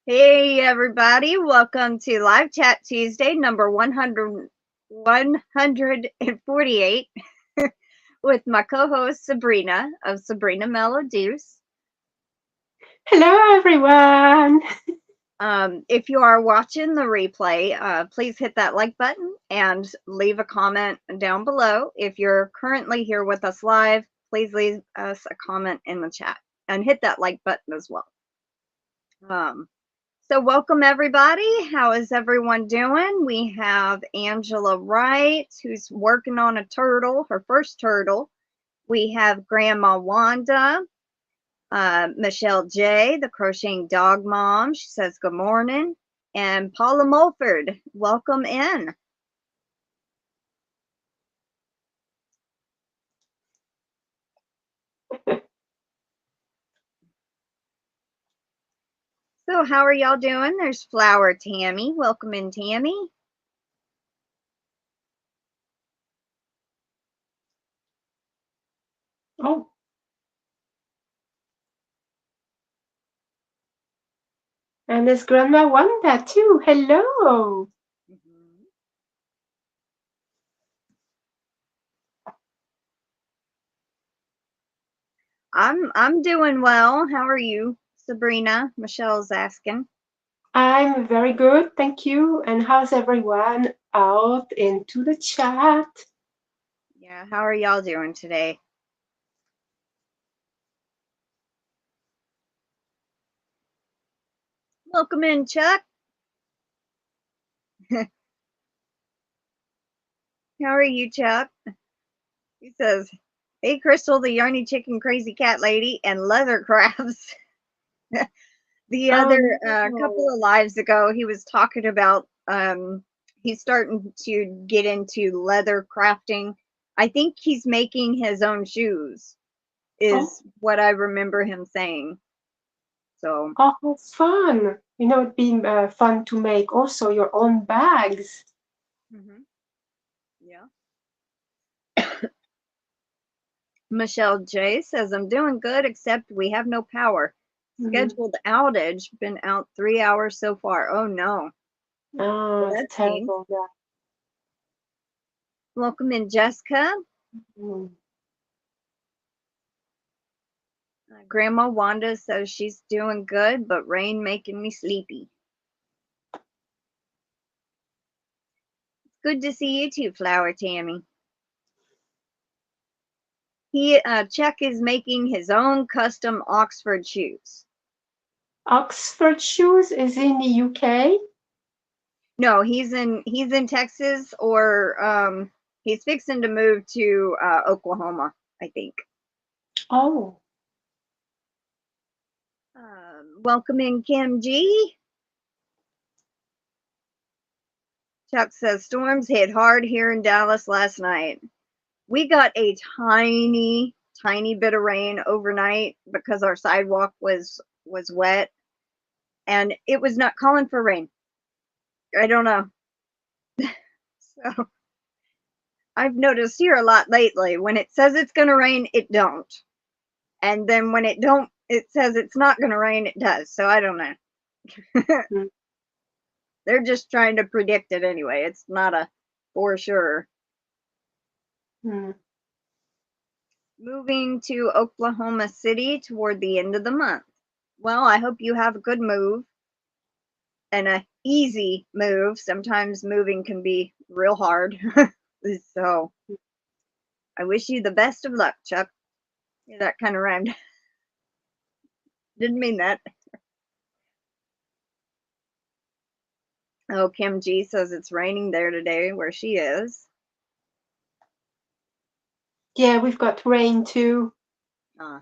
Hey everybody, welcome to Live Chat Tuesday number 148 with my co-host Sabrina of Sabrina Melodies. Hello, everyone. If you are watching the replay, please hit that like button and leave a comment down below. If you're currently here with us live, please leave us a comment in the chat and hit that like button as well. So welcome everybody. How is everyone doing? We have Angela Wright, who's working on a turtle, her first turtle. We have Grandma Wanda, Michelle J, the crocheting dog mom. She says good morning. And Paula Mulford, welcome in. So how are y'all doing? There's Flower Tammy. Welcome in, Tammy. Oh. And there's Grandma Wanda too. Hello. I'm doing well. How are you, Sabrina? Michelle's asking. I'm very good, thank you. And how's everyone out into the chat? Yeah, how are y'all doing today? Welcome in, Chuck. How are you, Chuck? He says, hey, Crystal, the Yarny Chicken Crazy Cat Lady, and Leather Crafts. The Oh, other couple no. of lives ago, he was talking about he's starting to get into leather crafting. I think he's making his own shoes, Oh, is what I remember him saying. So, oh, fun. It'd be fun to make also your own bags. yeah. Michelle J says, I'm doing good, except we have no power. Mm. Scheduled outage, been out 3 hours so far. Oh no. Oh, Well, it's that stinks. terrible. Yeah. Welcome in, Jessica. Mm. Grandma Wanda says she's doing good, but rain making me sleepy. It's good to see you too, Flower Tammy. Chuck is making his own custom Oxford shoes. Oxford shoes is in the UK. No, he's in Texas, or he's fixing to move to Oklahoma, I think. Oh. Welcome in, Kim G. Chuck says storms hit hard here in Dallas last night. We got a tiny, tiny bit of rain overnight because our sidewalk was wet, and it was not calling for rain. I don't know. So I've noticed here a lot lately. When it says it's going to rain, it don't. And then when it says it's not going to rain, it does. So I don't know. Mm. They're just trying to predict it anyway. It's not a for sure. Mm. Moving to Oklahoma City toward the end of the month. Well, I hope you have a good move and a easy move. Sometimes moving can be real hard. So I wish you the best of luck, Chuck. Yeah, that kind of rhymed. Didn't mean that. Oh, Kim G says it's raining there today where she is. Yeah, we've got rain too. Uh,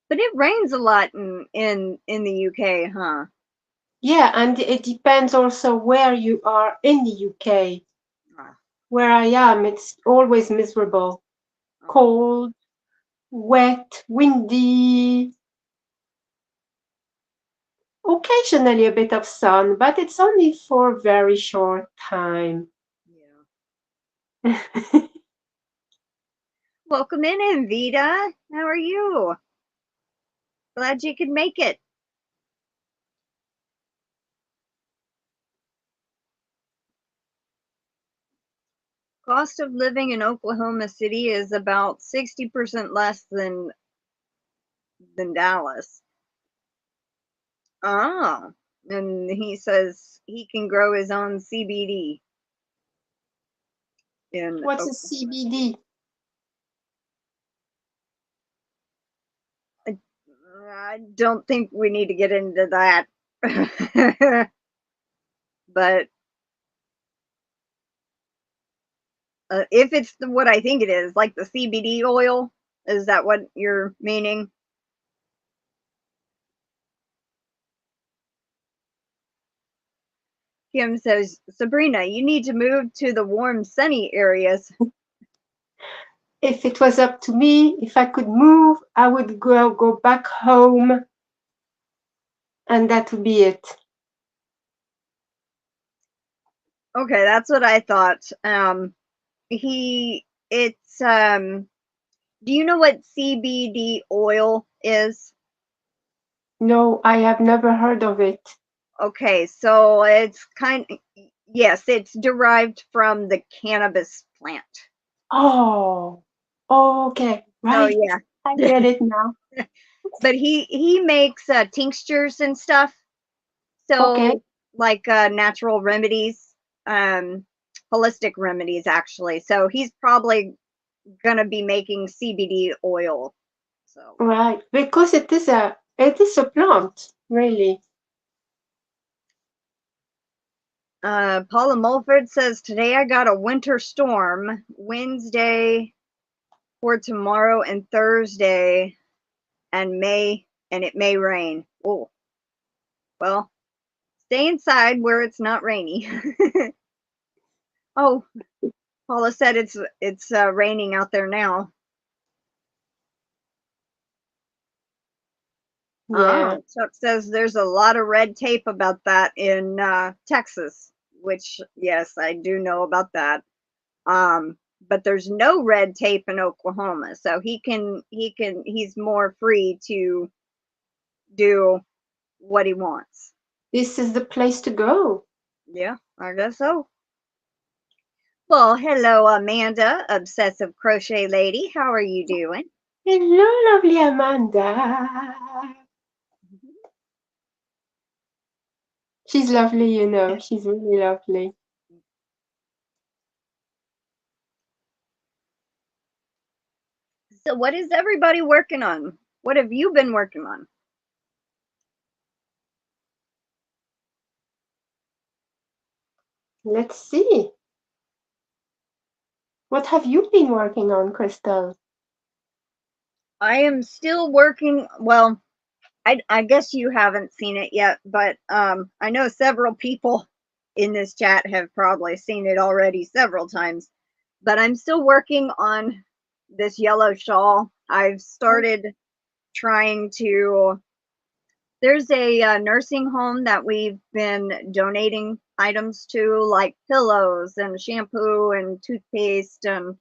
but it rains a lot in the UK, huh? Yeah, and it depends also where you are in the UK. Uh, Where I am, it's always miserable. oh. Cold, wet, windy, occasionally a bit of sun, but it's only for a very short time. Yeah. Welcome in, Evita. How are you? Glad you could make it. cost of living in Oklahoma City is about 60% less than Dallas. Oh, and he says he can grow his own CBD in What's a Oklahoma. CBD? I don't think we need to get into that. But if it's what I think it is, like the CBD oil, is that what you're meaning? Kim says, Sabrina, you need to move to the warm, sunny areas. If it was up to me, if I could move, I would go back home, and that would be it. Okay, that's what I thought. Do you know what CBD oil is? No, I have never heard of it. Okay, so yes, it's derived from the cannabis plant. Oh, okay, So right. yeah, I get it now. but he makes tinctures and stuff. Okay, So like natural remedies, holistic remedies actually. So he's probably gonna be making CBD oil. So right. Because it is a plant, really. Paula Mulford says today I got a winter storm Wednesday for tomorrow and Thursday and it may rain. Oh, well, stay inside where it's not rainy. Oh, Paula said it's raining out there now. Yeah. Chuck says there's a lot of red tape about that in Texas, which yes, I do know about that. But there's no red tape in Oklahoma, so he's more free to do what he wants. This is the place to go. Yeah, I guess so. Well, hello, Amanda, obsessive crochet lady. How are you doing? Hello, lovely Amanda. She's lovely, you know. She's really lovely. So, what is everybody working on? What have you been working on? Let's see. What have you been working on, Crystal? I am still working. Well, I guess you haven't seen it yet, but I know several people in this chat have probably seen it already several times. But I'm still working on this yellow shawl. I've started trying to. There's a nursing home that we've been donating items to, like pillows and shampoo and toothpaste and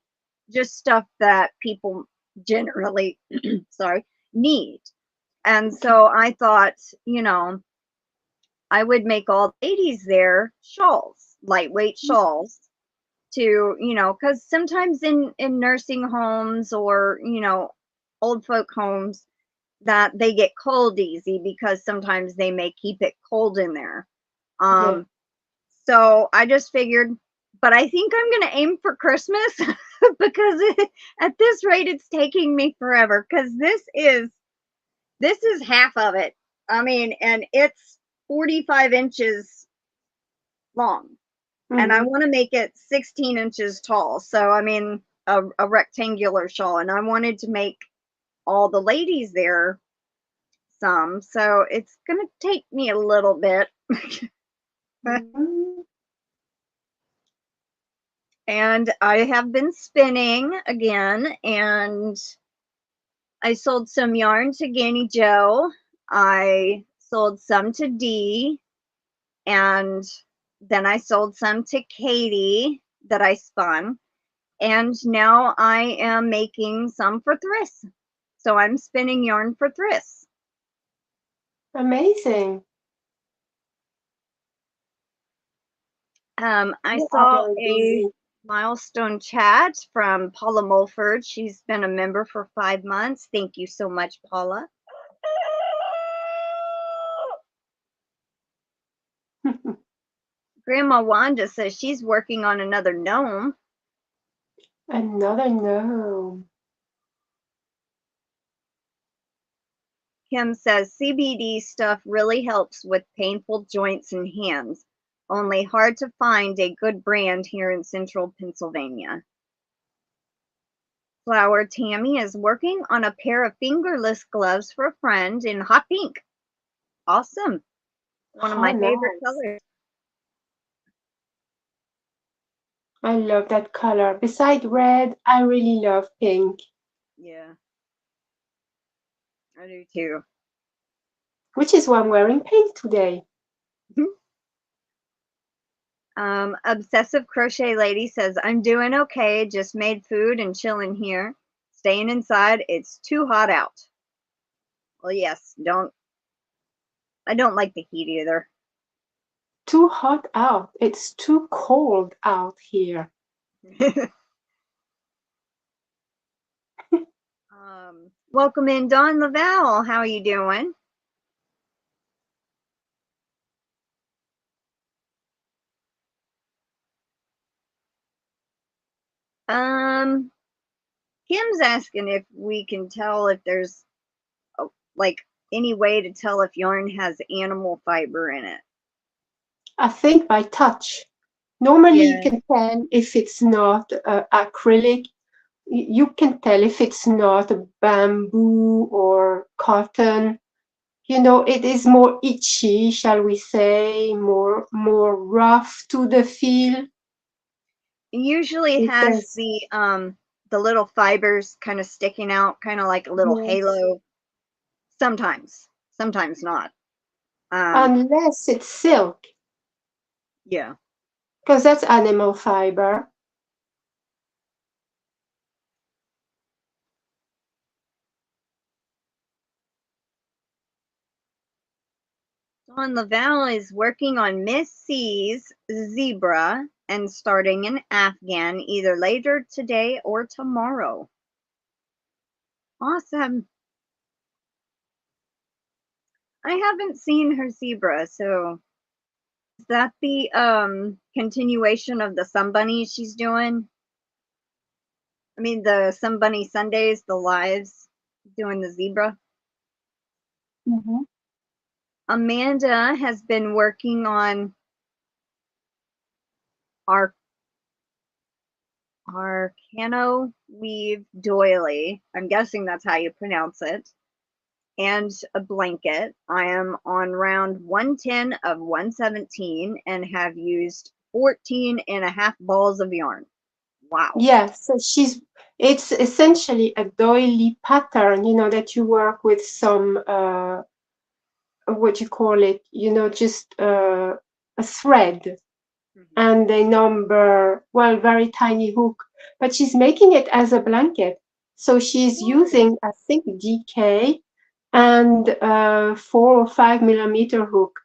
just stuff that people generally, sorry, need. And so I thought, I would make all ladies there shawls, lightweight shawls to, because sometimes in nursing homes or, old folk homes that they get cold easy because sometimes they may keep it cold in there. Yeah. So I just figured, but I think I'm going to aim for Christmas because at this rate, it's taking me forever because this is half of it. I mean, and it's 45 inches long, and I Mm-hmm. want to make it 16 inches tall. So, I mean, a rectangular shawl, and I wanted to make all the ladies there some. So, it's going to take me a little bit. Mm-hmm. And I have been spinning again, and I sold some yarn to Ganni Joe. I sold some to Dee, and then I sold some to Katie that I spun. And now I am making some for Thryss. So I'm spinning yarn for Thryss. Amazing. I You are saw very a busy. Milestone chat from Paula Mulford. She's been a member for 5 months. Thank you so much, Paula. Grandma Wanda says she's working on another gnome. Another gnome. Kim says CBD stuff really helps with painful joints and hands. Only hard to find a good brand here in central Pennsylvania. Flower Tammy is working on a pair of fingerless gloves for a friend in hot pink. Awesome. One of Oh, my favorite nice. colors. I love that color. Beside red, I really love pink. Yeah. I do too. Which is why I'm wearing pink today. Obsessive Crochet Lady says, I'm doing okay. Just made food and chilling here. Staying inside. It's too hot out. Well, yes, I don't like the heat either. Too hot out. It's too cold out here. Welcome in, Dawn Laval. How are you doing? Kim's asking if we can tell if there's like any way to tell if yarn has animal fiber in it. I think by touch. Normally you Yeah. can tell if it's not acrylic. You can tell if it's not bamboo or cotton. You know, it is more itchy, shall we say, more rough to the feel. It usually has Because the little fibers kind of sticking out, kind of like a little yes, halo. Sometimes not. unless it's silk, Yeah. because that's animal fiber. Dawn Laval is working on Miss C's zebra and starting an Afghan either later today or tomorrow. Awesome. I haven't seen her zebra, so is that the continuation of the Sun Bunny she's doing? I mean the Sun Bunny Sundays, the lives doing the zebra. Mm-hmm. Amanda has been working on our Arcano Weave Doily. I'm guessing that's how you pronounce it. And a blanket. I am on round 110 of 117 and have used 14 and a half balls of yarn. Wow. Yeah, so it's essentially a doily pattern, you know, that you work with some, what you call it, you know, just a thread and a number, well, very tiny hook, but she's making it as a blanket. So she's Oh, using, I think, DK and 4 or 5 millimeter hook.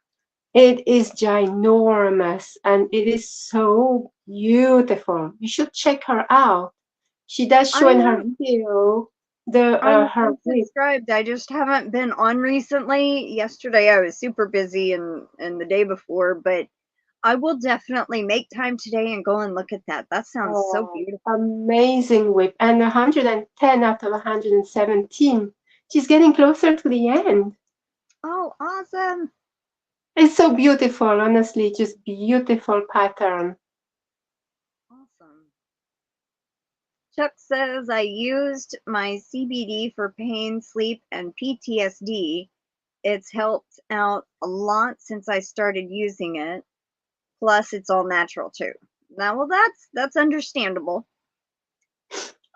It is ginormous and it is so beautiful. You should check her out. She does I show in her am video the her I'm whip. subscribed. I just haven't been on recently. Yesterday I was super busy and the day before, but I will definitely make time today and go and look at that. That sounds so Oh, beautiful. amazing whip. And 110 out of 117. She's getting closer to the end. Oh, awesome. It's so beautiful, honestly, just beautiful pattern. Awesome. Chuck says I used my CBD for pain, sleep, and PTSD. It's helped out a lot since I started using it. Plus, it's all natural too. Now, well, that's understandable.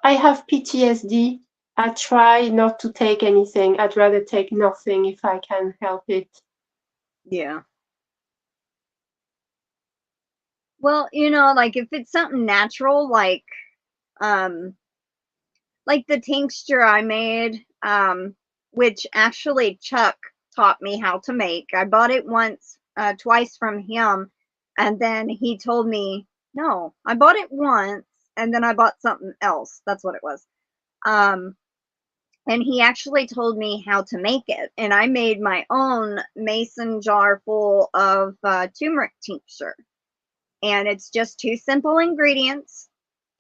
I have PTSD. I try not to take anything. I'd rather take nothing if I can help it. Yeah. Well, like if it's something natural, um, like the tincture I made, which actually Chuck taught me how to make. I bought it twice from him, and then he told me No, I bought it once and then I bought something else. That's what it was. Um, and he actually told me how to make it. And I made my own mason jar full of turmeric tincture. And it's just 2 simple ingredients.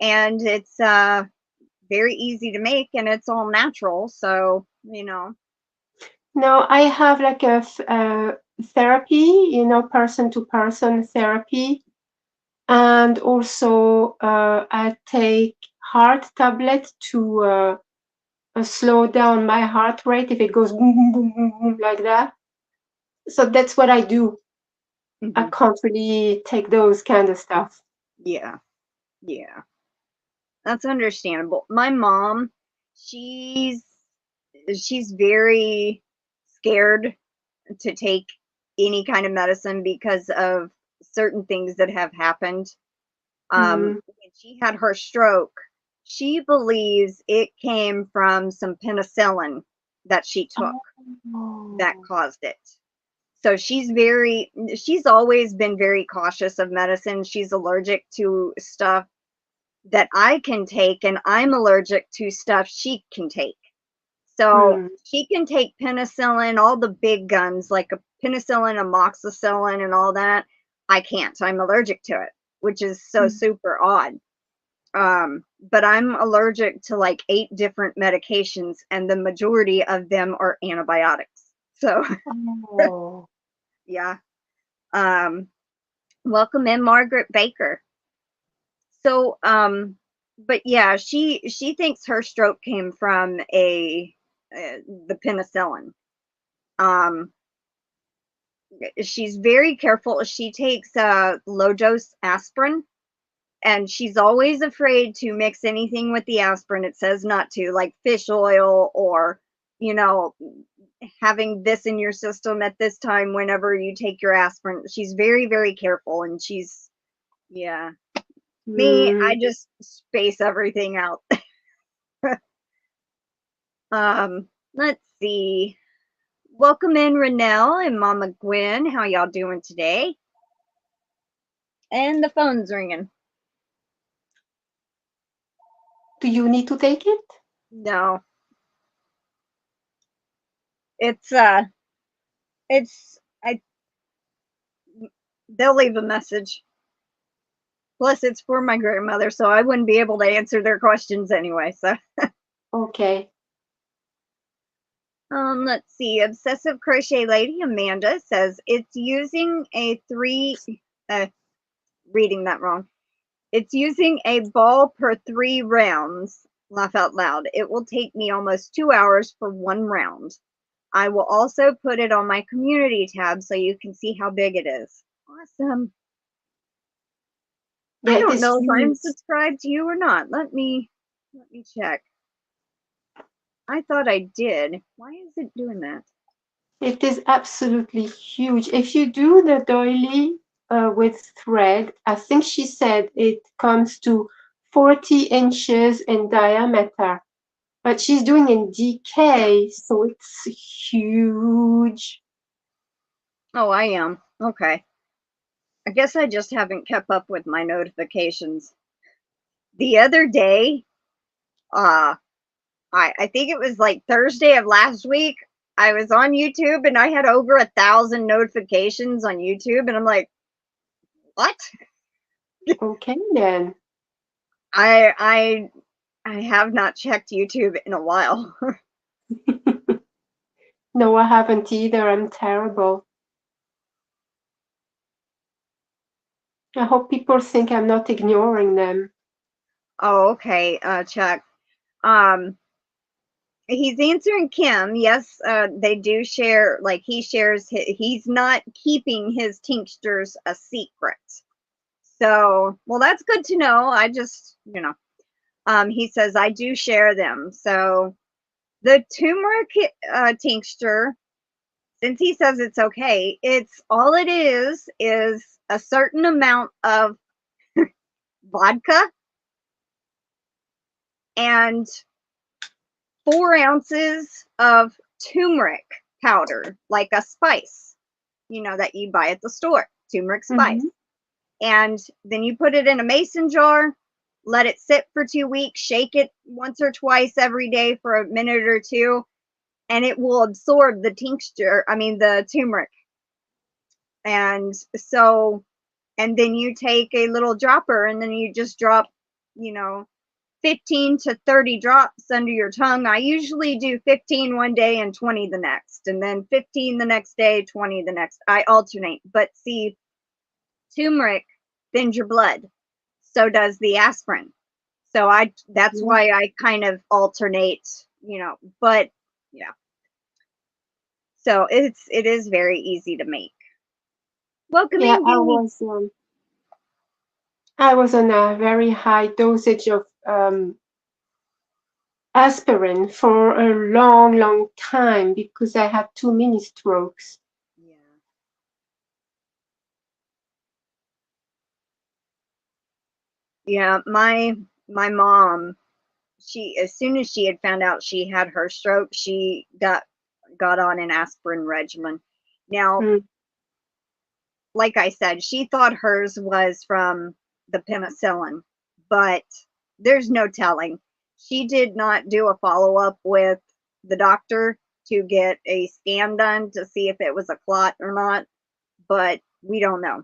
And it's very easy to make and it's all natural. So, No, I have like a therapy, person-to-person therapy. And also, I take heart tablet to slow down my heart rate if it goes boom, boom, boom, boom, boom, like that. So that's what I do. I can't really take those kind of stuff. Yeah. Yeah. That's understandable. My mom, she's very scared to take any kind of medicine because of certain things that have happened. Mm. When she had her stroke, she believes it came from some penicillin that she took that Oh. caused it. So she's always been very cautious of medicine. She's allergic to stuff that I can take, and I'm allergic to stuff she can take. So Mm. she can take penicillin, all the big guns like a penicillin, amoxicillin, and all that. I can't. I'm allergic to it, which is so Mm. super odd. But I'm allergic to like 8 different medications, and the majority of them are antibiotics. So Oh. yeah. Um, Welcome in, Margaret Baker. So, but yeah, she thinks her stroke came from the penicillin. Um, she's very careful. She takes low dose aspirin, and she's always afraid to mix anything with the aspirin. It says not to, like fish oil or you know having this in your system at this time whenever you take your aspirin. She's very very careful, and she's yeah. Me, I Mm. just space everything out. Let's see. Welcome in, Ronell and Mama Gwen. How y'all doing today? And the phone's ringing. Do you need to take it? No, it's I. They'll leave a message. Plus, it's for my grandmother, so I wouldn't be able to answer their questions anyway. So, Okay. let's see. Obsessive Crochet Lady Amanda says it's using a reading that wrong. It's using a ball per 3 rounds. Laugh out loud. It will take me almost 2 hours for 1 round. I will also put it on my community tab so you can see how big it is. Awesome. Yeah, I it don't is know if I'm huge. subscribed to you or not. Let me check. I thought I did. Why is it doing that? It is absolutely huge. If you do the doily with thread, I think she said it comes to 40 inches in diameter. But she's doing in DK, so it's huge. Oh, I am. Okay. I guess I just haven't kept up with my notifications. The other day, uh I think it was like Thursday of last week. I was on YouTube and I had over 1,000 notifications on YouTube, and I'm like, what? Okay, then. I I have not checked YouTube in a while. No, I haven't either. I'm terrible. I hope people think I'm not ignoring them. Oh, okay, Chuck. Um, he's answering Kim. Yes, they do share. Like he shares. He's not keeping his tinctures a secret. So, well, that's good to know. I just, he says I do share them. So the turmeric tincture, since he says it's okay, it's all it is a certain amount of vodka and 4 ounces of turmeric powder, like a spice, that you buy at the store, turmeric spice. Mm-hmm. And then you put it in a mason jar, let it sit for 2 weeks, shake it once or twice every day for a minute or two, and it will absorb the the turmeric. And so, and then you take a little dropper and then you just drop, 15 to 30 drops under your tongue. I usually do 15 one day and 20 the next, and then 15 the next day, 20 the next. I alternate. But see, turmeric thins your blood. So does the aspirin. So that's why I kind of alternate, but yeah. So it is very easy to make. Welcome Yeah, in, Ganni. I was on a very high dosage of aspirin for a long, long time because I had too many strokes. Yeah. Yeah, my mom, she as soon as she had found out she had her stroke, she got on an aspirin regimen. Now, like I said, she thought hers was from the penicillin, but there's no telling. She did not do a follow-up with the doctor to get a scan done to see if it was a clot or not, but we don't know.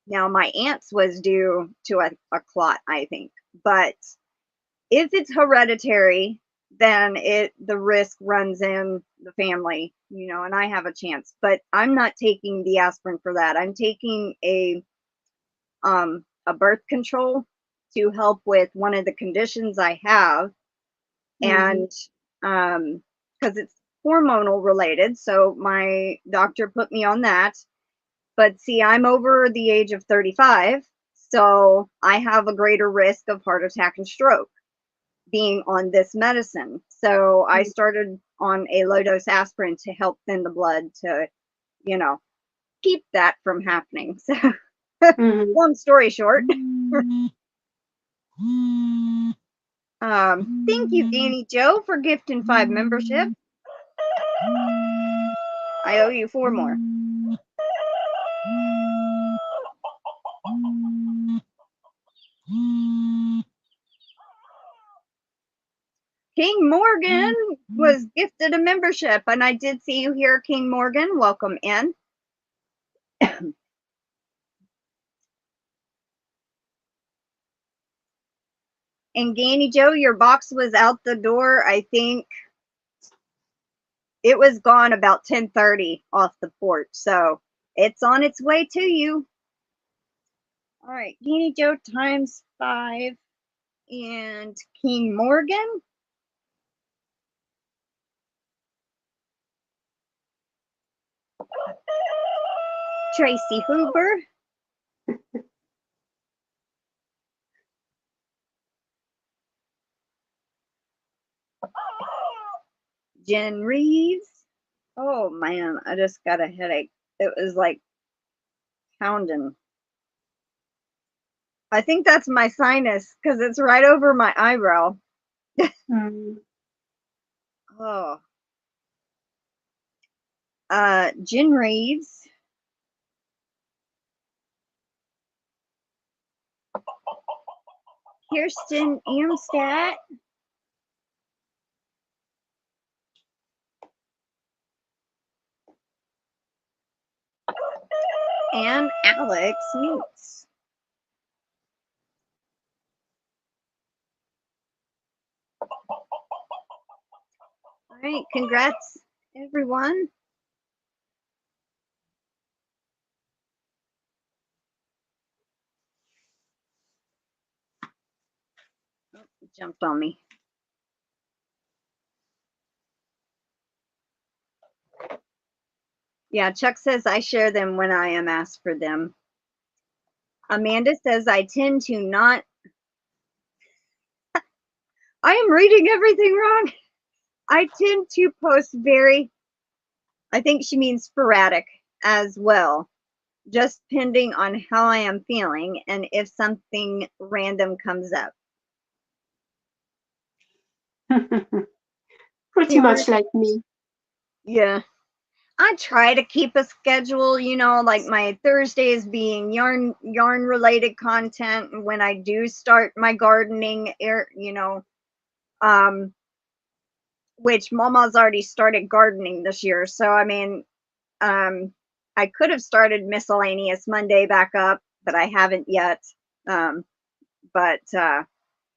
Now my aunt's was due to a clot, I think, but if it's hereditary, then the risk runs in the family, and I have a chance. But I'm not taking the aspirin for that. I'm taking a birth control to help with one of the conditions I have, and because it's hormonal related, so my doctor put me on that. But see, I'm over the age of 35, so I have a greater risk of heart attack and stroke being on this medicine. So I started on a low dose aspirin to help thin the blood to, keep that from happening. So long story short. Thank you, Danny Joe, for gifting 5 membership. I owe you 4 more. King Morgan was gifted a membership, and I did see you here, King Morgan. Welcome in. And Ganni Joe, your box was out the door. I think it was gone about 10:30 off the porch, so it's on its way to you. All right, Ganni Joe times 5 and King Morgan. Tracy Hoover. Jen Reeves. Oh man, I just got a headache. It was like pounding. I think that's my sinus because it's right over my eyebrow. Oh. Jen Reeves. Kirsten Amstadt. And Alex Newtz. All right, congrats, everyone. Oh, it jumped on me. Yeah, Chuck says I share them when I am asked for them. Amanda says I tend to not. I am reading everything wrong. I tend to post I think she means sporadic as well, just depending on how I am feeling and if something random comes up. Pretty much like me. Yeah. I try to keep a schedule, you know, like my Thursdays being yarn related content, and when I do start my gardening, you know, um, which Mama's already started gardening this year. So I mean, um, I could have started miscellaneous Monday back up, but I haven't yet. Um, but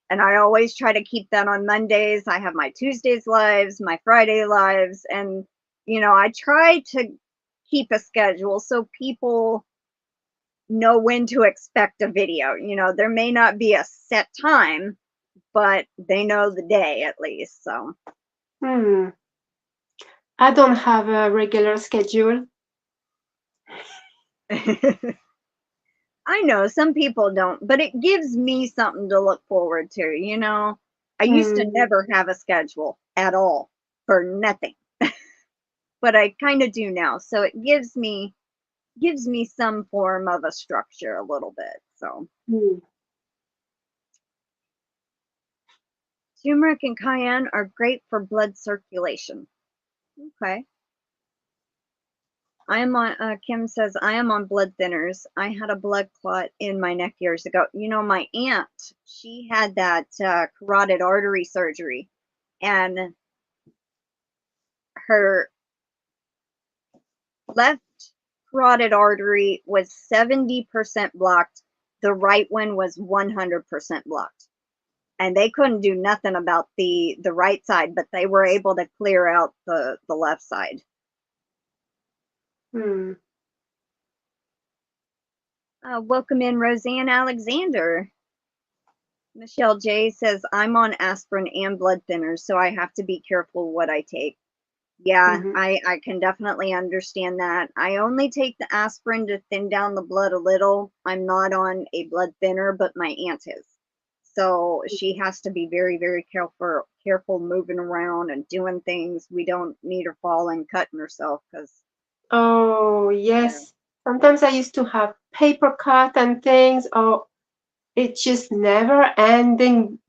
and I always try to keep that on Mondays. I have my Tuesdays lives, my Friday lives, and you know, I try to keep a schedule so people know when to expect a video. You know, there may not be a set time, but they know the day at least. So Hmm. I don't have a regular schedule. I know some people don't, but it gives me something to look forward to, you know. I used to Hmm. never have a schedule at all for nothing, but I kind of do now. So it gives me some form of a structure a little bit. So Hmm. turmeric and cayenne are great for blood circulation. Okay. I am on Kim says I am on blood thinners. I had a blood clot in my neck years ago. You know, my aunt, she had that carotid artery surgery, and her left carotid artery was 70% blocked. The right one was 100% blocked. And they couldn't do nothing about the right side, but they were able to clear out the left side. Hmm. Welcome in, Roseanne Alexander. Michelle J says, I'm on aspirin and blood thinners, so I have to be careful what I take. Yeah, Mm-hmm. I can definitely understand that. I only take the aspirin to thin down the blood a little. I'm not on a blood thinner, but my aunt is. So she has to be very, very careful moving around and doing things. We don't need her falling, cutting herself because, Oh, you know. yes. Sometimes I used to have paper cut and things, or it's just never ending,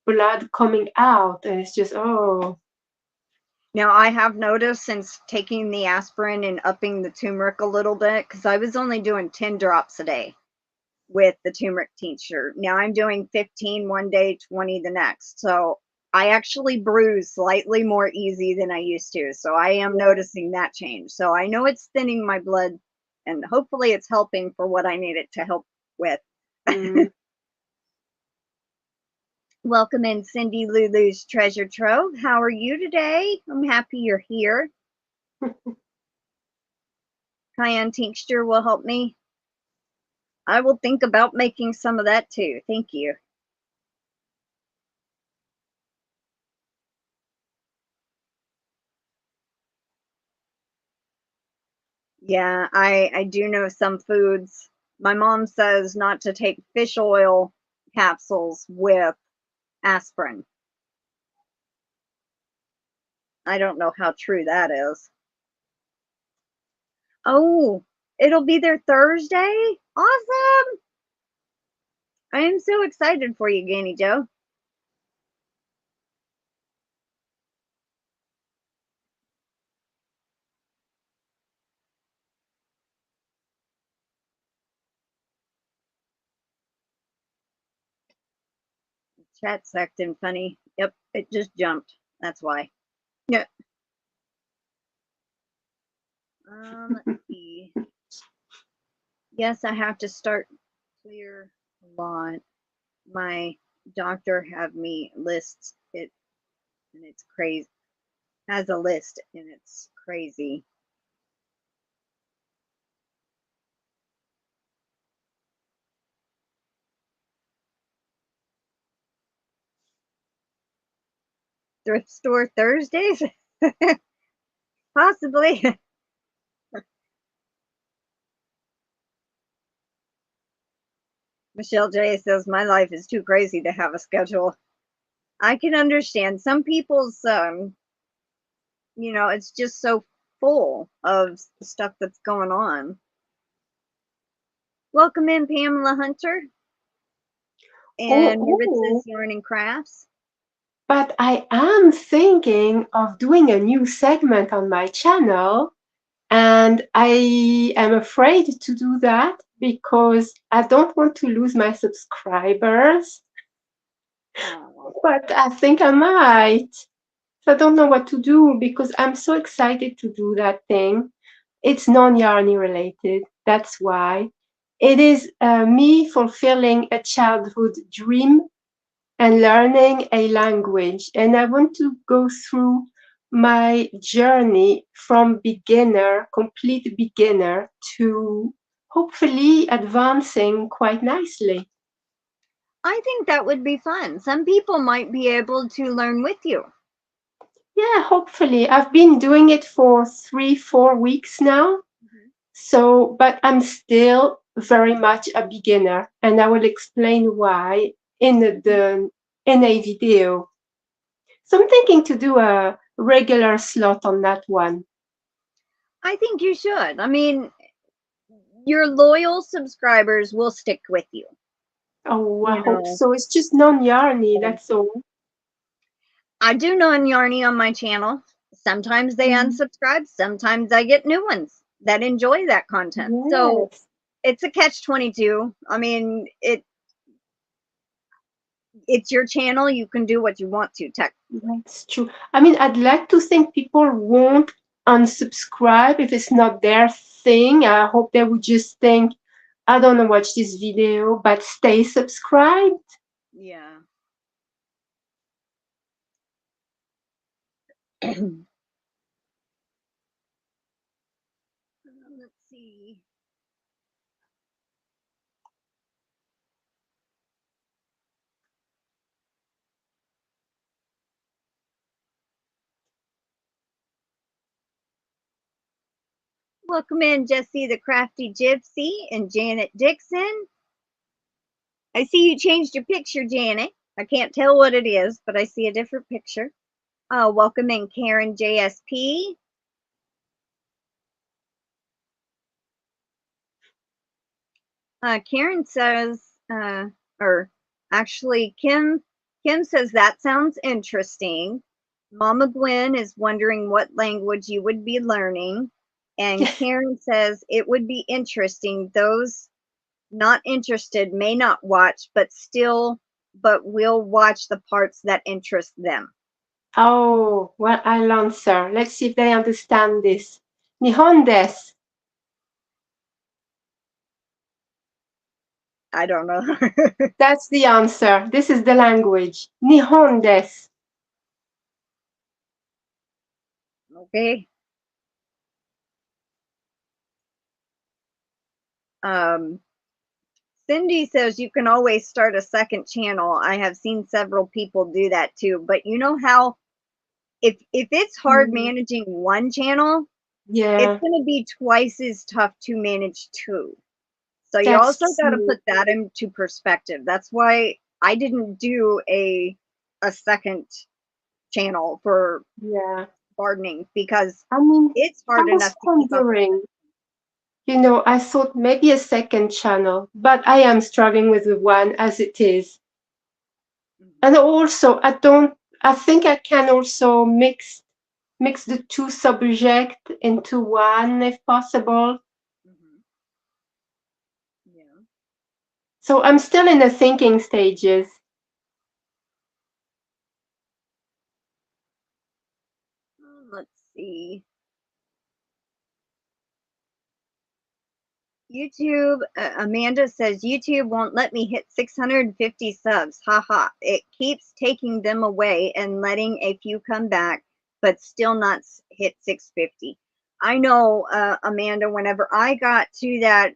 blood coming out. And it's just, oh. Now, I have noticed since taking the aspirin and upping the turmeric a little bit, because I was only doing 10 drops a day with the turmeric tincture. Now I'm doing 15 one day, 20 the next. So I actually bruise slightly more easy than I used to. So I am noticing that change. So I know it's thinning my blood, and hopefully it's helping for what I need it to help with. Mm. Welcome in, Cindy Lulu's Treasure Trove. How are you today? I'm happy you're here. Cayenne tincture will help me. I will think about making some of that too. Thank you. Yeah, I do know some foods. My mom says not to take fish oil capsules with aspirin. I don't know how true that is. Oh, it'll be there Thursday? Awesome! I am so excited for you, Ganny Joe. Chat's acting funny. Yep, it just jumped. That's why. Yeah. Let's see. Yes, I have to start clear a lot. My doctor had me list it, and it's crazy. Has a list, and it's crazy. Thrift store Thursdays? Possibly. Michelle J says, my life is too crazy to have a schedule. I can understand some people's, it's just so full of stuff that's going on. Welcome in, Pamela Hunter Oh, and oh. Maritz's Yarn and Crafts. But I am thinking of doing a new segment on my channel And I am afraid to do that because I don't want to lose my subscribers, Oh, but I think I might. So I don't know what to do because I'm so excited to do that thing. It's non-Yarny related. That's why. It is me fulfilling a childhood dream and learning a language. And I want to go through my journey from beginner, complete beginner, to hopefully advancing quite nicely. I think that would be fun. Some people might be able to learn with you. Yeah, hopefully. I've been doing it for 3, 4 weeks now. Mhm. So, but I'm still very much a beginner, and I will explain why in a video. So I'm thinking to do a regular slot on that one. I think you should. I mean, your loyal subscribers will stick with you. Oh, I You hope know, so. It's just non-yarny, Um, that's all. I do non-yarny on my channel. Sometimes they Mm, unsubscribe. Sometimes I get new ones that enjoy that content. So yes, it's a catch-22. I mean, it's your channel. You can do what you want to, technically. that's true. I mean, I'd like to think people won't unsubscribe if it's not their thing. I hope they would just think, I don't want to watch this video, but stay subscribed. Yeah. Let's see. Welcome in, Jessie the Crafty Gypsy and Janet Dixon. I see you changed your picture, Janet. I can't tell what it is, but I see a different picture. Welcome in, Karen JSP. Karen says, or actually, Kim says that sounds interesting. Mama Gwen is wondering what language you would be learning, and Karen says it would be interesting. Those not interested may not watch, but will watch the parts that interest them. Oh, well, I'll answer. Let's see if they understand this. Nihon desu. I don't know. That's the answer. This is the language. Nihon desu. Okay. Um, Cindy says you can always start a second channel. I have seen several people do that too. But you know how if it's hard Mm, managing one channel, it's yeah, going to be twice as tough to manage two. So you also that's got to true. put that into perspective. That's why I didn't do a second channel for Yeah. gardening because I mean, it's I hard enough was to keep up with wondering, I thought maybe a second channel, but I am struggling with the one as it is. it. And also, I think I can also mix the two subject into one if possible. Hmm. Yeah. So I'm still in the thinking stages. Let's see. YouTube, Amanda says YouTube won't let me hit 650 subs. Haha. It keeps taking them away and letting a few come back, but still not hit 650. I know, Amanda, whenever I got to that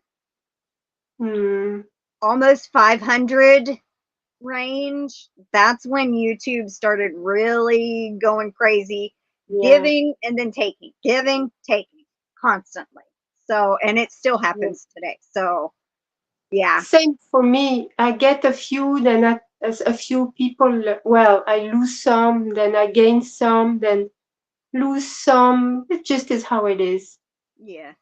Hmm. almost 500 range, that's when YouTube started really going crazy, Yeah. giving and then taking, giving, taking constantly. So, and it still Yeah. happens today. So, yeah, Same for me. I get a few, then as a few people, well, I lose some, then I gain some, then lose some. It just is how it is. yeah.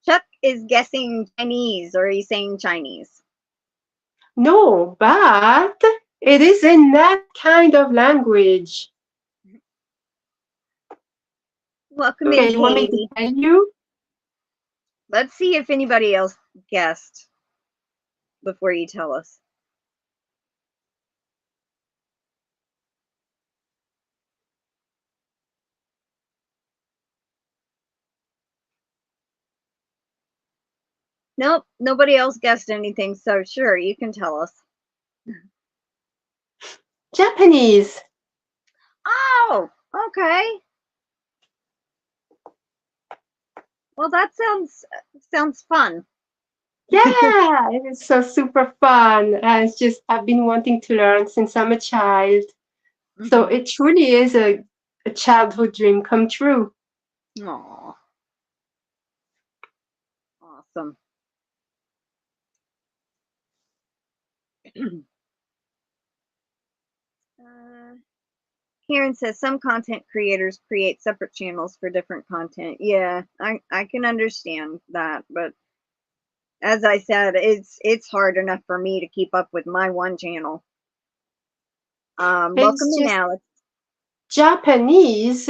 Chuck is guessing Chinese, or he's saying Chinese. No, but it is in that kind of language. Welcome in, Okay, you want me to Katie. tell you? Let's see if anybody else guessed before you tell us. Nope, nobody else guessed anything, so sure, you can tell us. Japanese. Oh, okay. Well, that sounds fun. Yeah, it's so super fun. I've been wanting to learn since I'm a child. So it truly is a childhood dream come true. Aw. Awesome. Karen says some content creators create separate channels for different content. Yeah, I can understand that, but as I said, it's hard enough for me to keep up with my one channel. Welcome It's in, just Alex. Japanese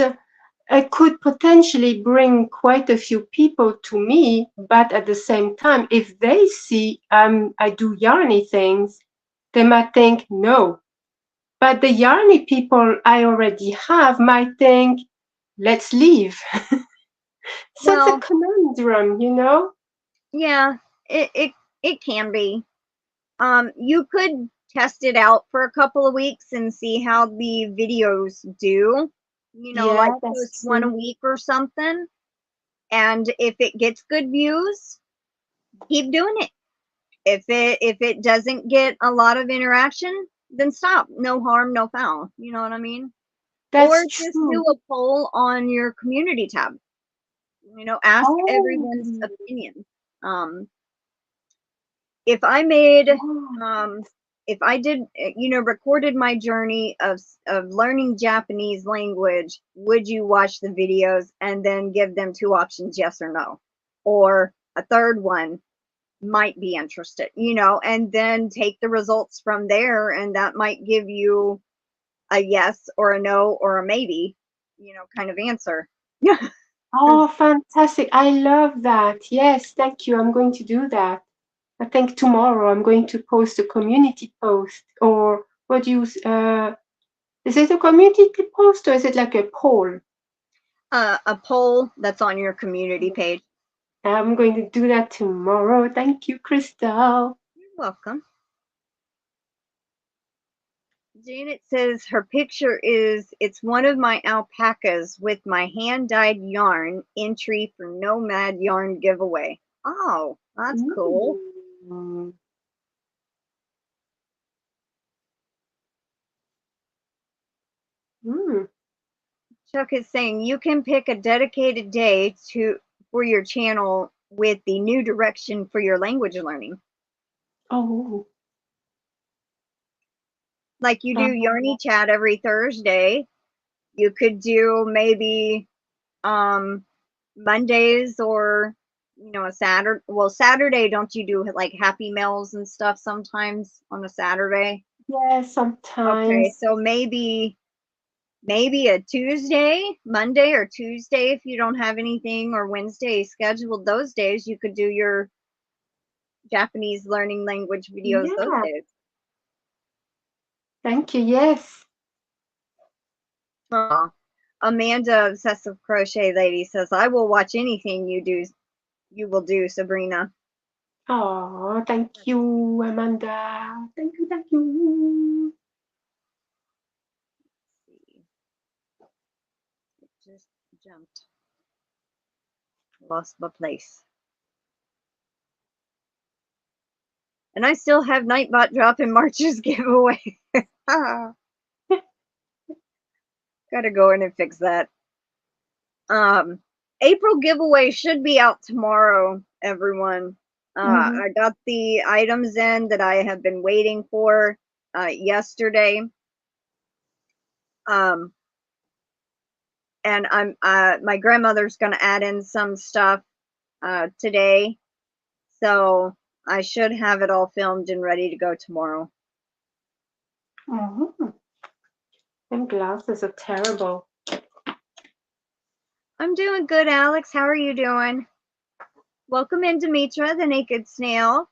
could potentially bring quite a few people to me, but at the same time, if they see I do yarny things, they might think no. But the yarny people I already have might think, let's leave. So it's a Well, conundrum, you know? yeah, it can be. You could test it out for a couple of weeks and see how the videos do. You know, Yeah, like that's post one a true. week or something. And if it gets good views, keep doing it. If it doesn't get a lot of interaction, then stop. No harm, no foul. You know what I mean? Or That's just do true. a poll on your community tab. You know, ask Oh, everyone's opinion. Um, if I made yeah. um if I did recorded my journey of learning Japanese language, would you watch the videos and then give them two options, yes or no? Or a third one might be interested, and then take the results from there, and that might give you a yes or a no or a maybe, kind of answer. Oh, fantastic. I love that. Yes, thank you. I'm going to do that. I think tomorrow I'm going to post a community post or what do you, is it a community post or is it like a poll? A poll that's on your community page. I'm going to do that tomorrow. Thank you, Crystal. You're welcome. Janet says her picture it's one of my alpacas with my hand-dyed yarn entry for Nomad Yarn giveaway. Oh, that's cool. Mm. Mm. Chuck is saying you can pick a dedicated day for your channel with the new direction for your language learning. Oh. Like you do Uh-huh. Yarny Chat every Thursday. You could do maybe Mondays or a Saturday. Well, Saturday, don't you do like happy meals and stuff sometimes on a Saturday? Yeah, Okay, sometimes. so maybe a Tuesday, Monday or Tuesday if you don't have anything, or Wednesday scheduled those days, you could do your Japanese learning language videos those Yeah, days. thank you. Yes. Aw. Amanda, obsessive crochet lady, says, I will watch anything you will do, Sabrina. Oh, thank you, Amanda. Thank you, thank you. It just jumped. Lost my place. And I still have Nightbot drop in March's giveaway. Gotta go in and fix that. April giveaway should be out tomorrow, everyone. Mhm. I got the items in that I have been waiting for yesterday. Um, and my grandmother's gonna add in some stuff today, so I should have it all filmed and ready to go tomorrow. Mhm. Them glasses are terrible. I'm doing good, Alex. How are you doing? Welcome in, Demetra, the naked snail.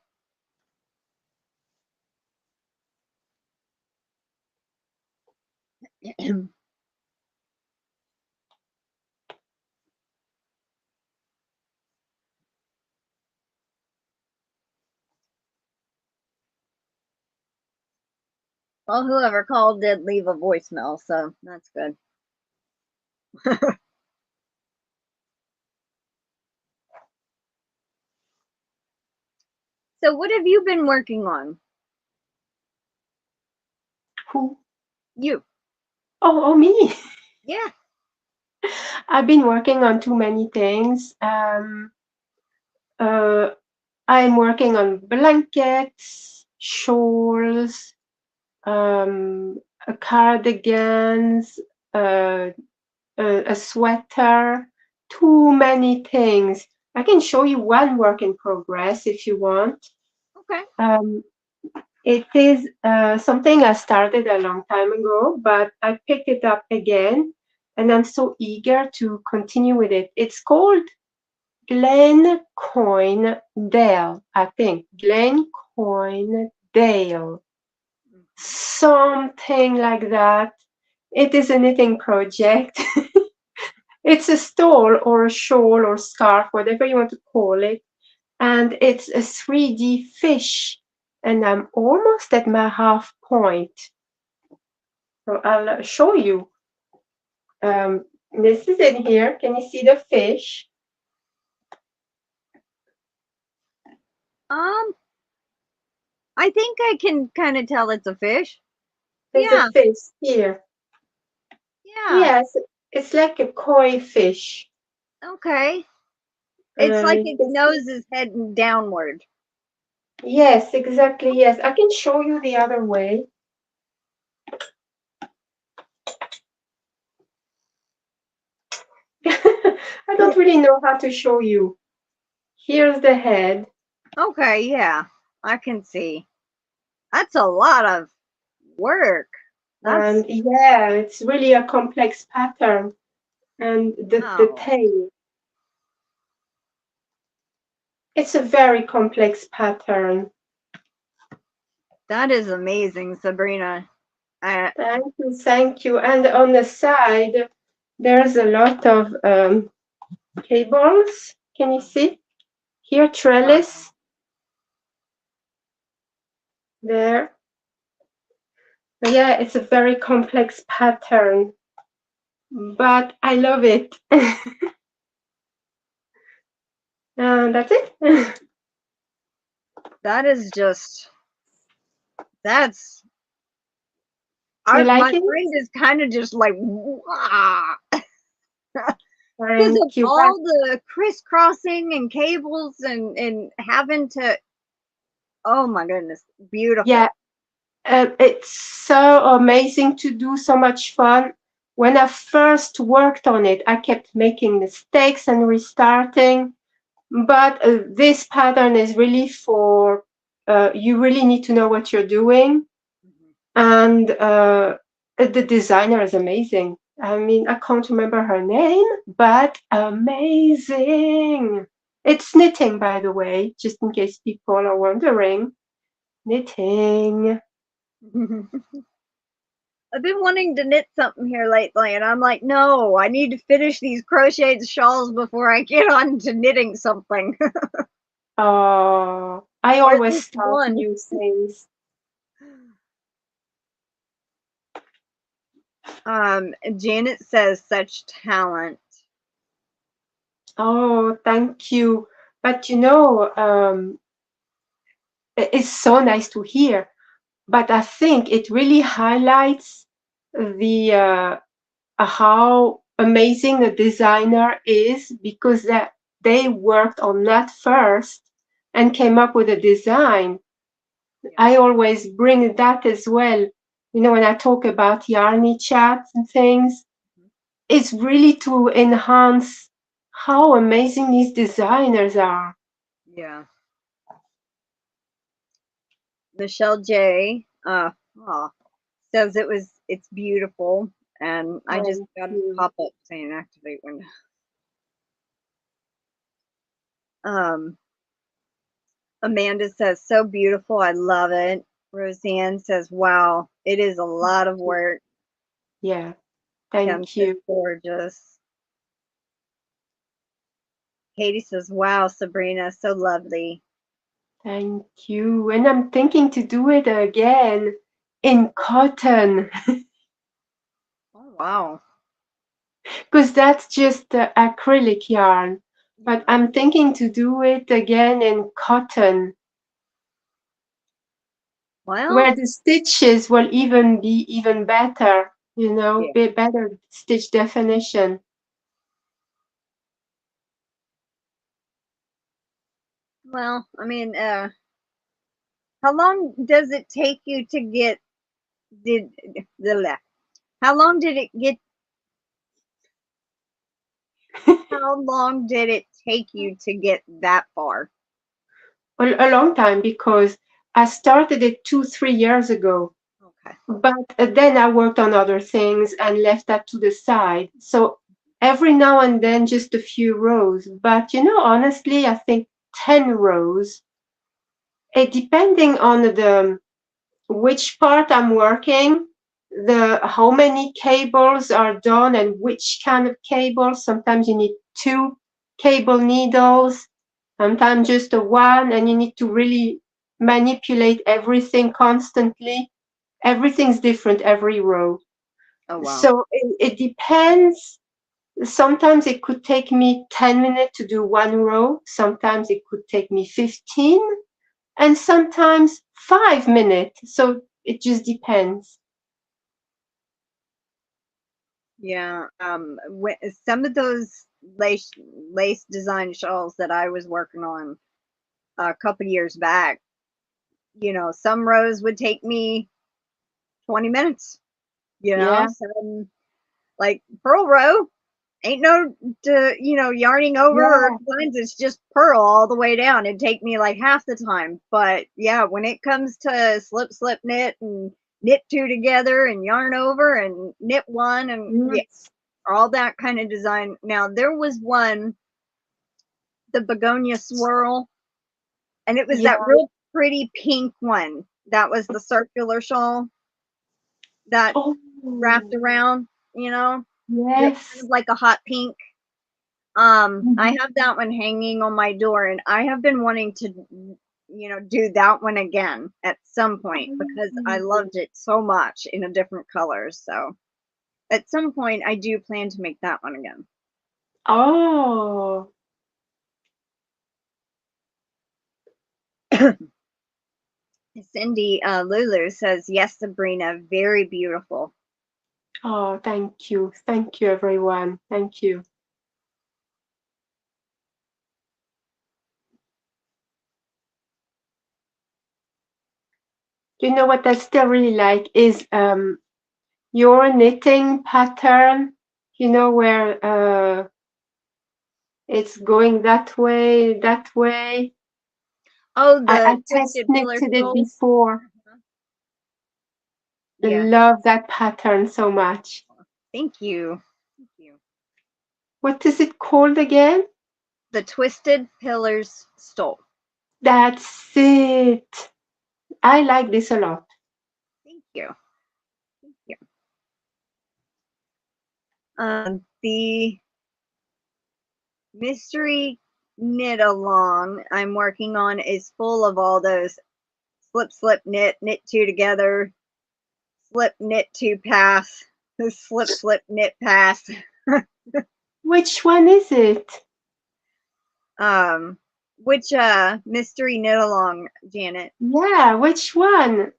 Well, whoever called did leave a voicemail, so that's good. So what have you been working on? Who? You. Oh, me. Yeah. I've been working on too many things. Uh, I'm working on blankets, shawls, um, cardigans, uh, a sweater, too many things. I can show you one work in progress if you want. Okay. It is something I started a long time ago, but I picked it up again and I'm so eager to continue with it. It's called Glencoyne Dale, I think. Glencoyne Dale. Something like that. It is a knitting project. It's a stole or a shawl or scarf, whatever you want to call it. And it's a 3D fish. And I'm almost at my half point. So I'll show you. This is in here. Can you see the fish? I think I can kind of tell it's a fish. There's Yeah. a fish here. Yeah. Yes, it's like a koi fish. Okay. It's like its It's, nose is heading downward. yes, exactly. Yes, I can show you the other way. I don't really know how to show you. Here's the head. Okay, yeah. I can see. That's a lot of work. That's And yeah, it's really a complex pattern. And the wow. tail. It's a very complex pattern. That is amazing, Sabrina. Thank you, thank you. And on the side, there's a lot of cables. Can you see? Here, Wow. trellis. There. Yeah, it's a very complex pattern, but I love it. And that's it. That is just that's You my like it? brain is kind of just like wow. Because of Thank you. all the crisscrossing and cables and having to, oh my goodness, Yeah, beautiful. it's so amazing to do, so much fun. When I first worked on it, I kept making mistakes and restarting. But this pattern is really for, you really need to know what you're doing. And the designer is amazing. I mean, I can't remember her name, but amazing. It's knitting, by the way, just in case people are wondering. Knitting. I've been wanting to knit something here lately, and I'm like, no, I need to finish these crocheted shawls before I get on to knitting something. I Or at always least start one. new things. Janet says such talent. Oh, thank you. But you know, it's so nice to hear. But I think it really highlights the how amazing the designer is because that they worked on that first and came up with a design. I always bring that as well. You know, when I talk about Yarny chats and things, it's really to enhance how amazing these designers are. Yeah. Michelle J. Says it's beautiful, and I just Thank got a you. pop up saying activate window. Um, Amanda says, so beautiful. I love it. Roseanne says, wow, it is a lot of work. Yeah, Kim thank says, you. gorgeous. Katie says, wow, Sabrina, so lovely. Thank you. And I'm thinking to do it again in cotton Oh, wow. because that's just acrylic yarn. But Yeah. I'm thinking to do it again in cotton, Well, where the stitches will even be even better, you know, yeah. be better stitch definition. Well, I mean, how long does it take you to get did the how long did it get how long did it take you to get that far? A long time because I started it 2, 3 years ago. Okay. But then I worked on other things and left that to the side. So every now and then, just a few rows. But you know, honestly, I think 10 rows, depending on the which part I'm working, the how many cables are done and which kind of cables. Sometimes you need two cable needles, sometimes just a one, and you need to really manipulate everything constantly. Everything's different every row. Oh wow. So it depends. Sometimes it could take me 10 minutes to do one row. Sometimes it could take me 15 and sometimes 5 minutes. So it just depends. Yeah. Some of those lace design shawls that I was working on a couple years back, some rows would take me 20 minutes, Yeah, some like purl row ain't no yarning over or yeah. designs. It's just purl all the way down. It'd take me like half the time. But yeah, when it comes to slip, knit and knit two together and yarn over and knit one and yeah, Yes. all that kind of design. Now there was one, the begonia swirl, and it was Yeah. that real pretty pink one. That was the circular shawl that Oh, wrapped around, you know, kind yes. of like a hot pink. I Mhm. have that one hanging on my door, and I have been wanting to, do that one again at some point because I loved it so much in a different color. So at some point, I do plan to make that one again. Oh, Cindy Lulu says, yes, Sabrina, very beautiful. oh, thank you. Thank you, everyone. Thank you. You know what I still really like is your knitting pattern, where it's going that way, that way. Oh, I the test twisted pillar knitted it soles. before. Uh-huh. I Yeah, love that pattern so much. thank you. Thank you. What is it called again? The twisted pillars stole. That's it. I like this a lot. Thank you. Thank you. The mystery knit along I'm working on is full of all those slip, knit, knit two together, slip, knit two, pass, slip, knit, pass. Which one is it? um, which mystery knit along, Janet? Yeah, which one?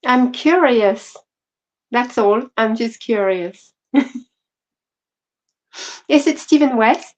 I'm curious. That's all. I'm just curious. Is it Stephen West?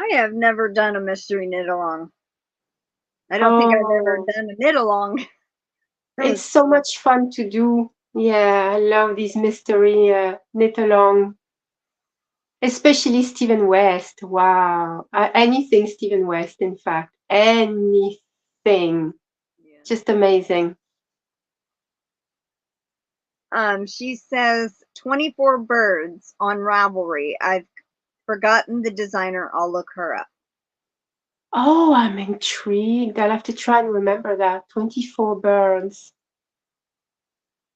I have never done a mystery knit along. I don't think I've ever Oh, done a knit along. it's so much fun to do. Yeah, I love these mystery knit along, especially Stephen West. Wow. Anything Stephen West, in fact. Anything. Yeah. Just amazing. She says 24 birds on Ravelry. I've forgotten the designer. I'll look her up. Oh, I'm intrigued. I'll have to try and remember that. 24 birds.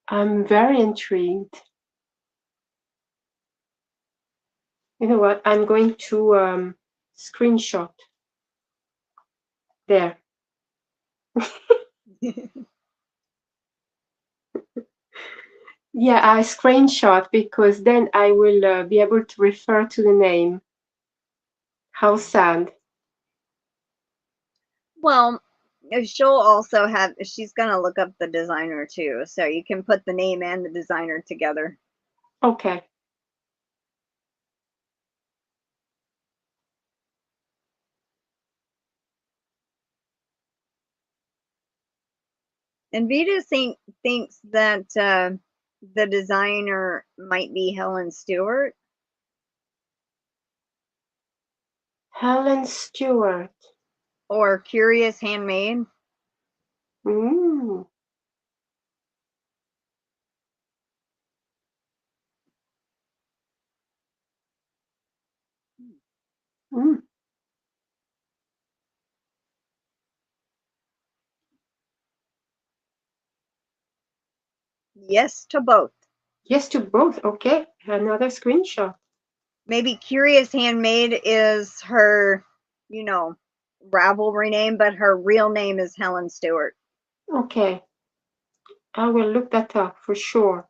I'm very intrigued. You know what? I'm going to screenshot. There. Yeah, I screenshot because then I will be able to refer to the name. How sad. Well, she'll also have, she's going to look up the designer too. So you can put the name and the designer together. Okay. And Vita thinks that the designer might be Helen Stewart. Helen Stewart. Or Curious Handmade. Mm. Mm. Yes to both. Yes to both. Okay. Another screenshot. Maybe Curious Handmade is her, you know, Ravelry name, but her real name is Helen Stewart. Okay. I will look that up for sure.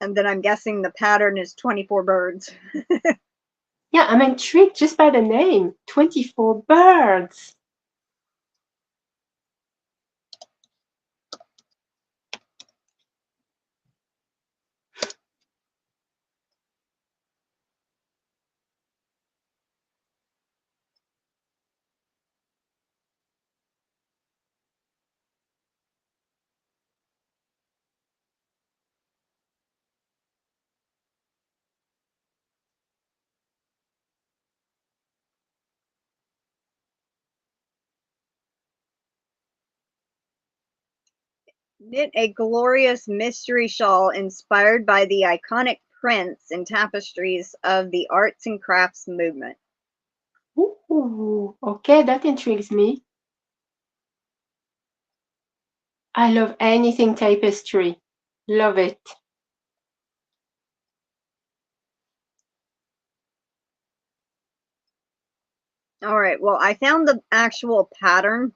And then I'm guessing the pattern is 24 birds. Yeah, I'm intrigued just by the name. 24 birds. Knit a glorious mystery shawl inspired by the iconic prints and tapestries of the arts and crafts movement. Ooh, okay, that intrigues me. I love anything tapestry. Love it. All right, well, I found the actual pattern,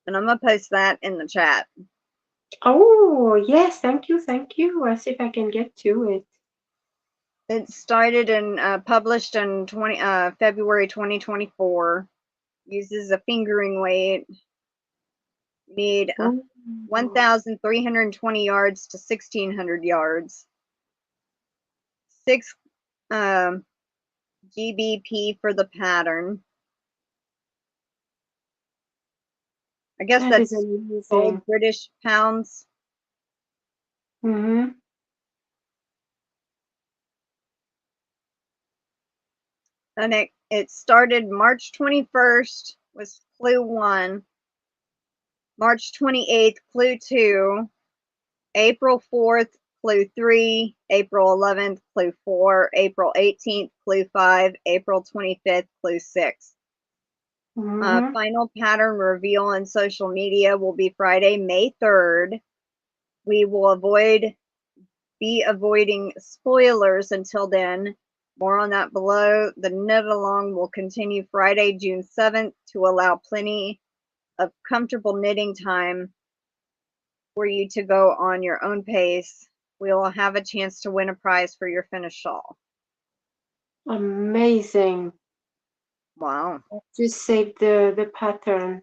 and I'm going to post that in the chat. Oh, yes, thank you, thank you. I'll see if I can get to it. It started and published in February 2024. Uses a fingering weight. Need Oh. 1,320 yards to 1,600 yards. 6 GBP for the pattern. I guess That is that's amazing. old British pounds. Mm-hmm. And it started March 21st was clue 1, March 28th clue 2, April 4th clue 3, April 11th clue 4, April 18th clue 5, April 25th clue 6. Mm-hmm. Final pattern reveal on social media will be Friday, May 3rd. We will be avoiding spoilers until then. More on that below. The knit along will continue Friday, June 7th to allow plenty of comfortable knitting time for you to go on your own pace. We will have a chance to win a prize for your finished shawl. Amazing. Wow. Just save the pattern.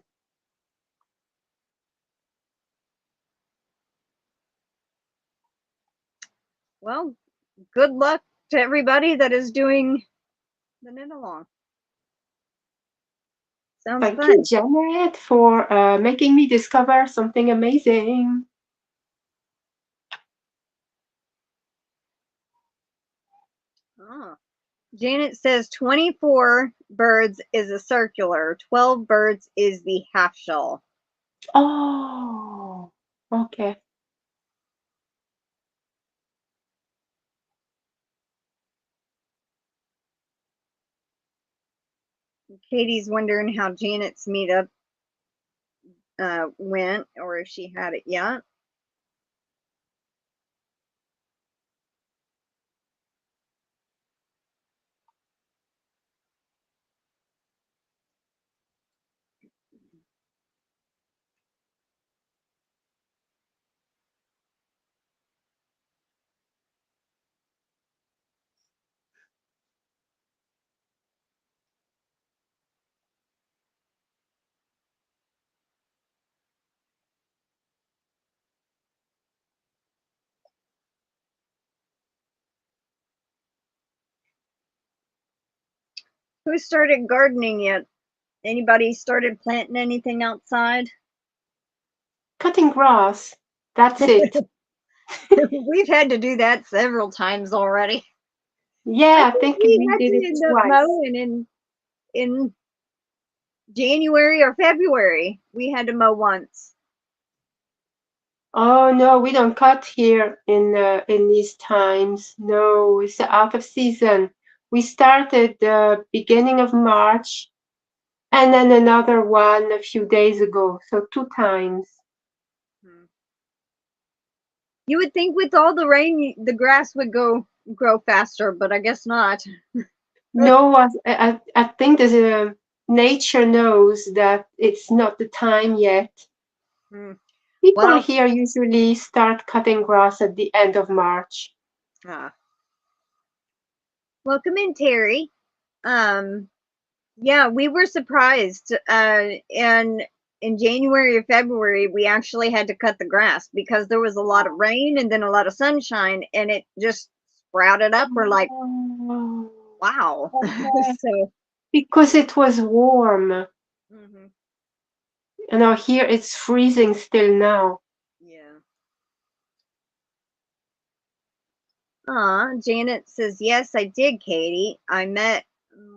Well, good luck to everybody that is doing moving it along. Sounds Thank fun. you, Janet, for making me discover something amazing. Oh. Janet says 24 birds is a circular, 12 birds is the half shell. Oh, okay. Katie's wondering how Janet's meetup went, or if she had it yet. Who started gardening yet? Anybody started planting anything outside? Cutting grass. That's it. We've had to do that several times already. Yeah, I think we we had did to it end up twice. mowing in January or February. We had to mow once. Oh no, we don't cut here in these times. No, it's out of season. We started the beginning of March, and then another one a few days ago. So 2 times. You would think with all the rain, the grass would grow faster, but I guess not. No, I think that nature knows that it's not the time yet. People Well, here usually start cutting grass at the end of March. welcome in, Terry. Yeah, we were surprised. And in January or February, we actually had to cut the grass because there was a lot of rain and then a lot of sunshine, and it just sprouted up. We're like, Oh, wow. okay. So, Because it was warm. You know, here it's freezing still now. yeah. Janet says, yes, I did, Katie. I met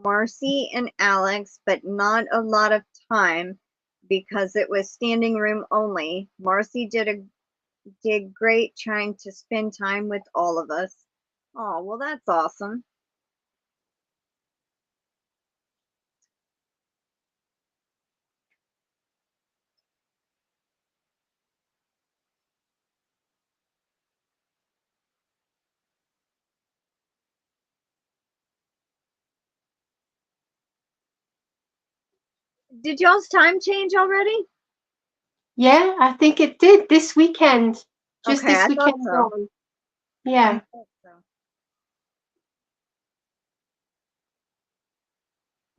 Marcy and Alex, but not a lot of time because it was standing room only. Marcy did great trying to spend time with all of us. Oh, well, that's awesome. Did y'all's time change already? Yeah, I think it did this weekend. Just Okay, this I thought weekend so. gone. I Yeah. thought so.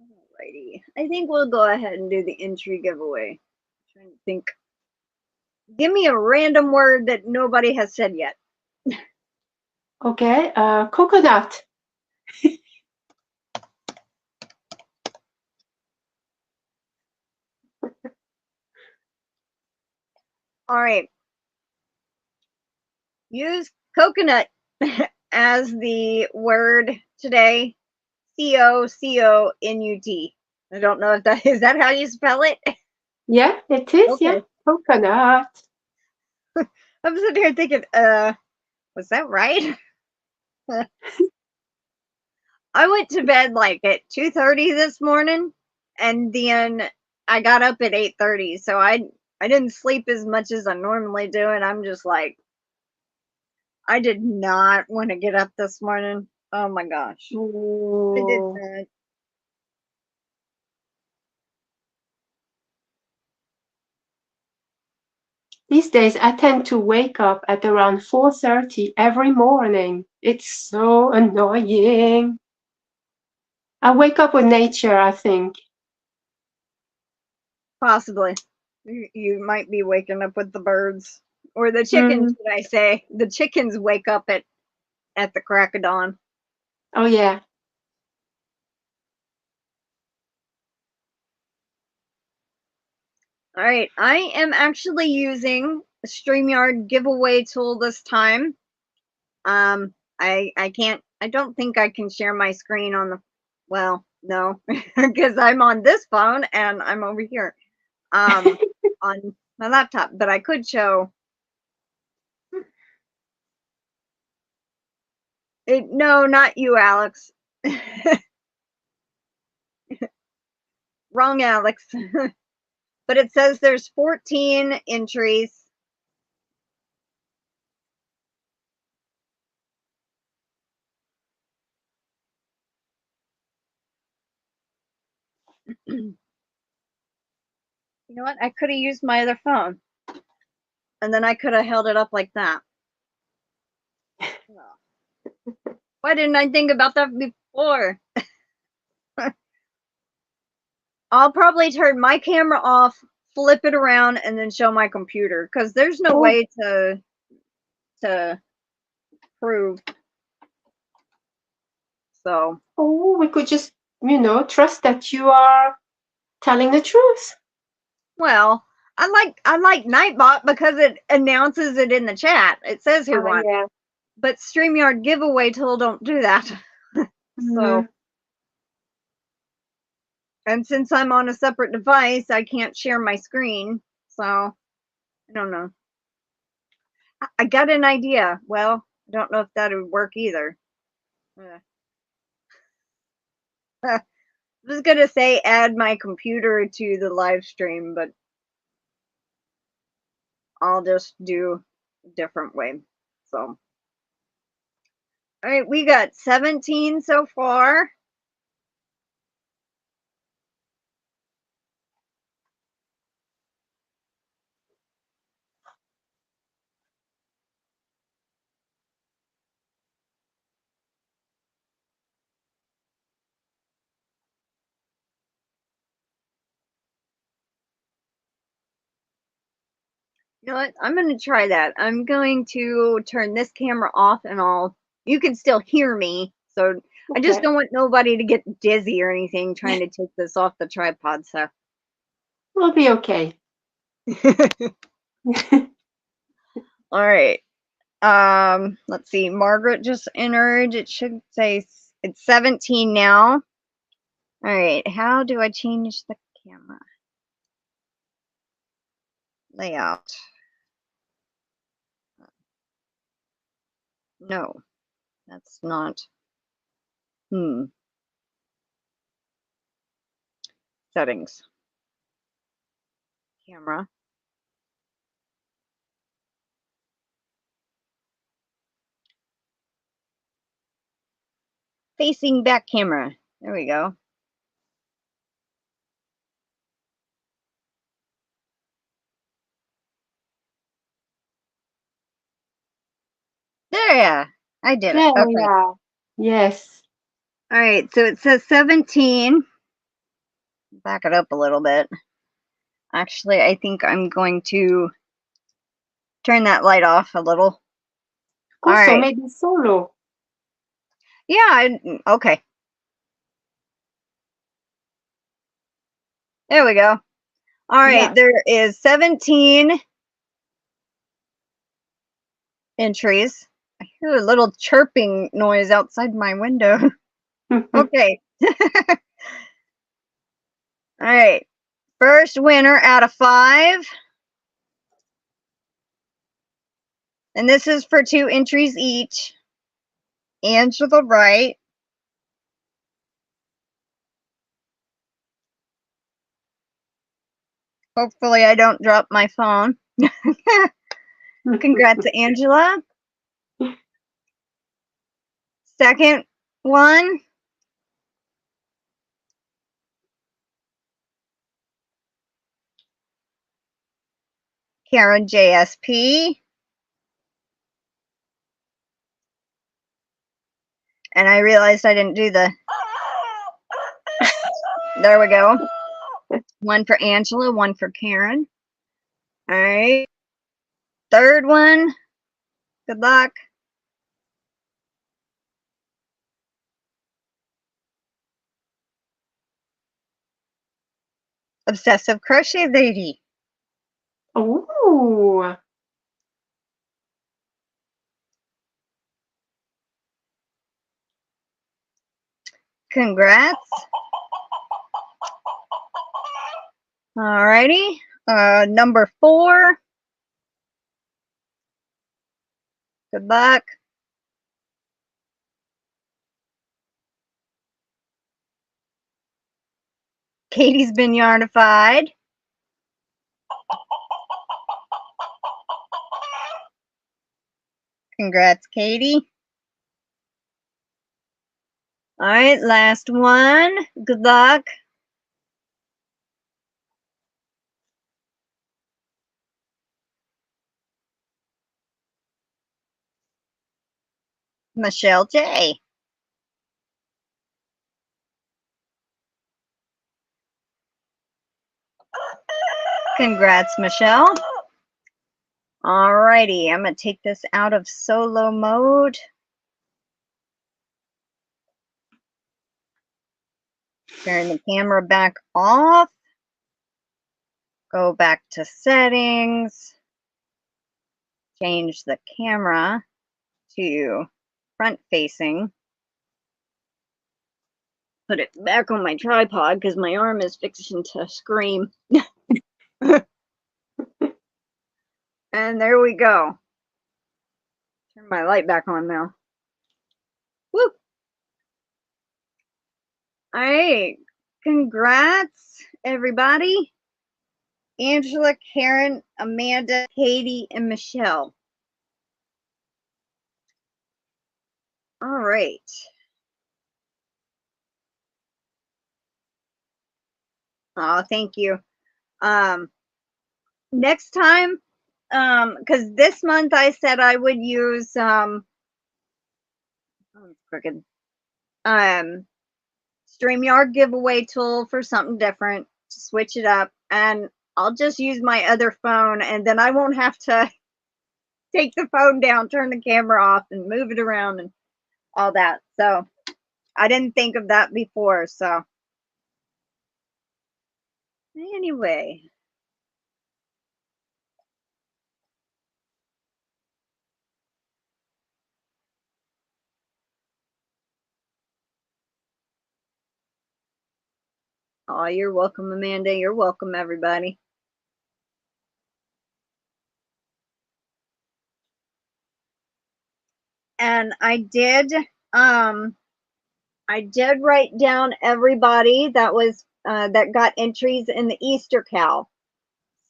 Alrighty. I think we'll go ahead and do the entry giveaway. I'm trying to think. Give me a random word that nobody has said yet. Okay. Coconut. All right. Use coconut as the word today. COCONUT. I don't know if that is that how you spell it? Yeah, it is. Yeah, Okay. coconut. I'm sitting here thinking, was that right? I went to bed like at 2:30 this morning, and then I got up at 8:30. So I didn't sleep as much as I normally do, and I'm just like, I did not want to get up this morning. Oh my gosh, I did Oh. not. These days, I tend to wake up at around 4:30 every morning. It's so annoying. I wake up with nature, I think. Possibly, you might be waking up with the birds or the chickens. Mm. Should I say the chickens wake up at the crack of dawn? Oh, yeah. All right, I am actually using a StreamYard giveaway tool this time. I can't. I don't think I can share my screen on the. Well, no, because I'm on this phone and I'm over here, on my laptop. But I could show. It, no, not you, Alex. Wrong, Alex. But it says there's 14 entries. You know what? I could have used my other phone. And then I could have held it up like that. Why didn't I think about that before? I'll probably turn my camera off, flip it around, and then show my computer because there's no way to prove. So. Oh, we could just, trust that you are telling the truth. Well, I like Nightbot because it announces it in the chat. It says who won. Yeah. But StreamYard giveaway tool don't do that. So. And since I'm on a separate device, I can't share my screen. So, I don't know. I got an idea. Well, I don't know if that would work either. I was going to say add my computer to the live stream, but I'll just do a different way. So, all right, we got 17 so far. You know what? I'm going to try that. I'm going to turn this camera off and you can still hear me. So okay. I just don't want nobody to get dizzy or anything trying to take this off the tripod. So we'll be okay. All right. Let's see. Margaret just entered. It should say it's 17 now. All right. How do I change the camera layout? No, that's not. Settings. Camera. Facing back camera. There we go. There, I did it. Okay. Yeah. Yes. All right, so it says 17. Back it up a little bit. Actually, I think I'm going to turn that light off a little. Also, all right. Maybe solo. Yeah, okay. There we go. All right, yeah. There is 17 entries. I hear a little chirping noise outside my window. Okay. All right. First winner out of 5. And this is for 2 entries each. And to the right. Hopefully I don't drop my phone. Congrats, Angela. Second one. Karen JSP. And I realized I didn't do the. There we go. One for Angela, one for Karen. All right. Third one. Good luck. Obsessive Crochet Lady. Oh, Congrats. Alrighty. Number 4. Good luck. Katie's been yarnified. Congrats, Katie. All right, last one. Good luck. Michelle J. Congrats, Michelle. Alrighty, I'm going to take this out of solo mode. Turn the camera back off. Go back to settings. Change the camera to front facing. Put it back on my tripod because my arm is fixing to scream. And there we go. Turn my light back on now. Woo! All right. Congrats, everybody. Angela, Karen, Amanda, Katie, and Michelle. All right. Oh, thank you. Next time, because this month I said I would use crooked. StreamYard giveaway tool for something different to switch it up, and I'll just use my other phone, and then I won't have to take the phone down, turn the camera off, and move it around and all that. So I didn't think of that before. So anyway. Oh, you're welcome, Amanda. You're welcome, everybody. And I did write down everybody that was that got entries in the Easter Cal.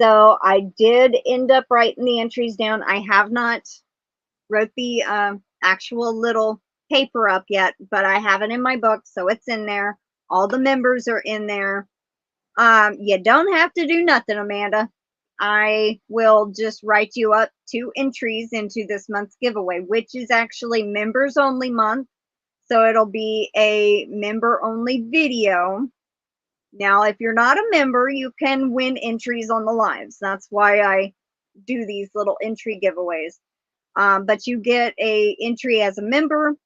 So I did end up writing the entries down. I have not wrote the actual little paper up yet, but I have it in my book, so it's in there. All the members are in there. You don't have to do nothing, Amanda. I will just write you up 2 entries into this month's giveaway, which is actually members only month. So it'll be a member only video. Now, if you're not a member, you can win entries on the lives. That's why I do these little entry giveaways. But you get a entry as a member.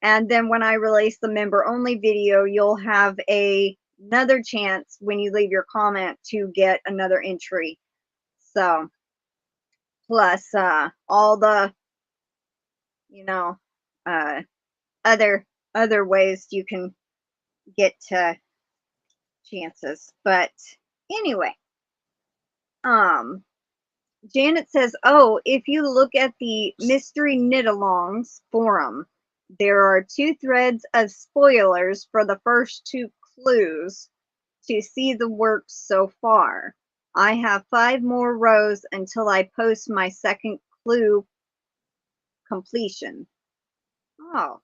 And then when I release the member only video, you'll have another chance when you leave your comment to get another entry. So plus all the, you know, other ways you can get to chances. But anyway, Janet says, oh, if you look at the mystery knit-alongs forum, there are 2 threads of spoilers for the first 2 clues to see the work so far. I have 5 more rows until I post my second clue completion. Oh.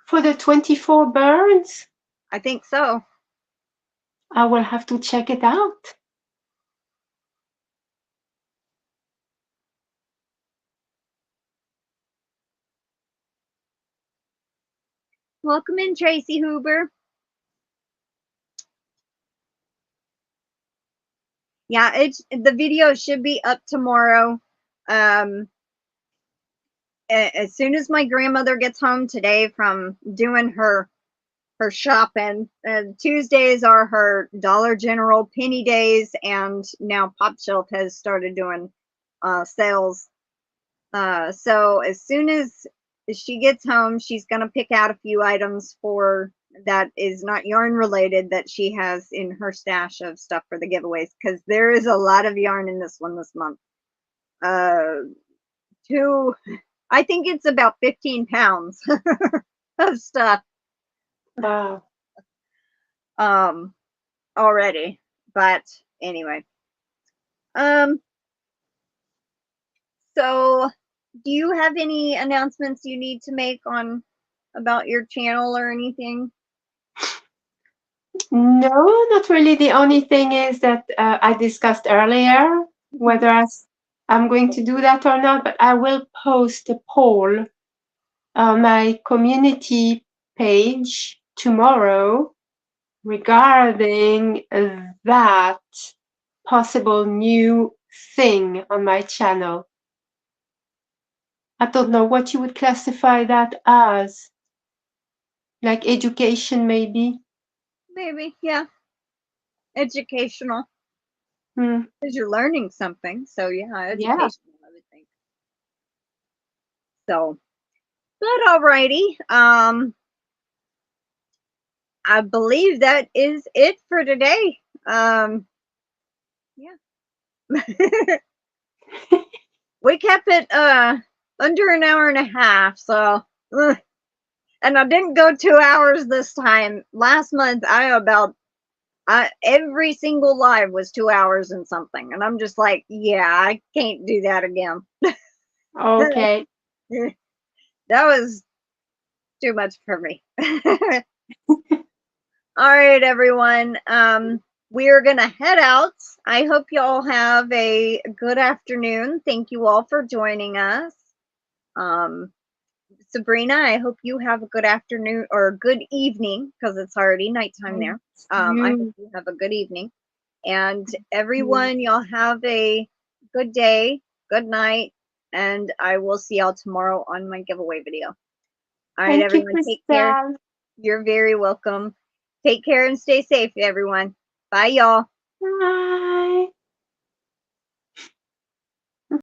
For the 24 birds? I think so. I will have to check it out. Welcome in, Tracy Huber. Yeah, the video should be up tomorrow. As soon as my grandmother gets home today from doing her her shopping. Tuesdays are her Dollar General penny days, and now Pop Shelf has started doing sales. So as soon as she gets home, she's gonna pick out a few items for that is not yarn related that she has in her stash of stuff for the giveaways, because there is a lot of yarn in this one this month. I think it's about 15 pounds of stuff. Wow. Already. But anyway. So do you have any announcements you need to make on about your channel or anything? No, not really. The only thing is that I discussed earlier whether I'm going to do that or not, but I will post a poll on my community page tomorrow regarding that possible new thing on my channel. I don't know what you would classify that as. Like education, maybe? Maybe, yeah. Educational. Hmm. Because you're learning something. So yeah, Yeah. educational, I would think. So, but alrighty. I believe that is it for today. Yeah. We kept it under an hour and a half, so and I didn't go 2 hours this time. Last month every single live was 2 hours and something, and I'm just like, yeah, I can't do that again. Okay. That was too much for me. All right, everyone. We are gonna head out. I hope you all have a good afternoon. Thank you all for joining us. Sabrina, I hope you have a good afternoon or good evening, because it's already nighttime there. I hope you have a good evening. And everyone, y'all have a good day, good night, and I will see y'all tomorrow on my giveaway video. All right, Thank you, everyone, take care. Crystal. You're very welcome. Take care and stay safe, everyone. Bye, y'all. Bye.